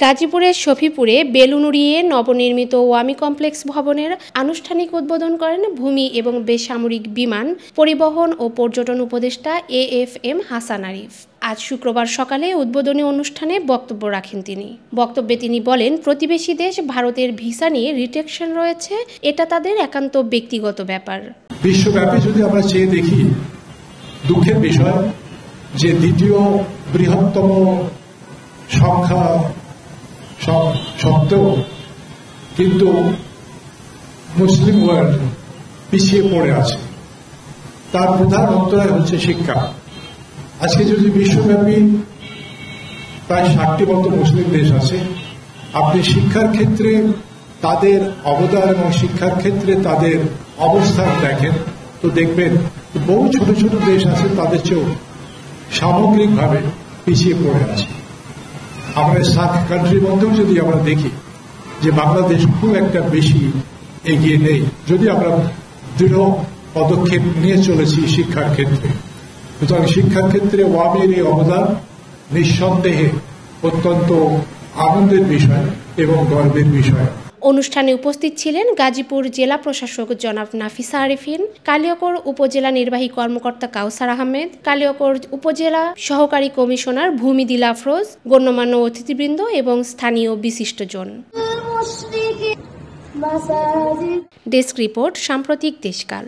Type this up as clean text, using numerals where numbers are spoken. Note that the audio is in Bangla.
গাজীপুরের শফিপুরে বেলুন উড়িয়ে নবনির্মিত ওয়ামী কমপ্লেক্স ভবনের আনুষ্ঠানিক উদ্বোধন করেন ভূমি এবং বেসামরিক বিমান পরিবহন ও পর্যটন উপদেষ্টা AFM হাসান আরিফ। আজ শুক্রবার সকালে উদ্বোধনী অনুষ্ঠানে বক্তব্য রাখেন তিনি। বক্তব্যে তিনি বলেন, প্রতিবেশী দেশ ভারতের ভিসা নিয়ে রিস্ট্রিকশন রয়েছে, এটা তাদের একান্ত ব্যক্তিগত ব্যাপার। বিশ্বব্যাপী যদি আমরা চেয়ে দেখি, দুঃখের বিষয় যে দ্বিতীয় বৃহত্তম সংখ্যা সত্ত্বেও কিন্তু মুসলিম ওয়ার্ল্ড পিছিয়ে পড়ে আছে। তার প্রধান অন্তরায় হচ্ছে শিক্ষা। আজকে যদি বিশ্বব্যাপী প্রায় 60টি মতো মুসলিম দেশ আছে, আপনি শিক্ষার ক্ষেত্রে তাদের অবদান এবং শিক্ষার ক্ষেত্রে তাদের অবস্থান দেখেন, তো দেখবেন বহু ছোট ছোট দেশ আছে তাদের চেয়েও সামগ্রিকভাবে পিছিয়ে পড়ে আছে। আমাদের সার্ক কান্ট্রির মধ্যেও যদি আমরা দেখি যে বাংলাদেশ খুব একটা বেশি এগিয়ে নেই, যদি আমরা দৃঢ় পদক্ষেপ নিয়ে চলেছি শিক্ষার ক্ষেত্রে। সুতরাং শিক্ষার ক্ষেত্রে ওয়ামির এই অবদান নিঃসন্দেহে অত্যন্ত আনন্দের বিষয় এবং গর্বের বিষয়। অনুষ্ঠানে উপস্থিত ছিলেন গাজীপুর জেলা প্রশাসক জনাব নাফিসা আরিফিন, কালিয়াকৈর উপজেলা নির্বাহী কর্মকর্তা কাউসার আহমেদ, কালিয়াকৈর উপজেলা সহকারী কমিশনার ভূমিদিল আফরোজ, গণ্যমান্য অতিথিবৃন্দ এবং স্থানীয় বিশিষ্টজন। ডেস্ক রিপোর্ট, সাম্প্রতিক দেশকাল।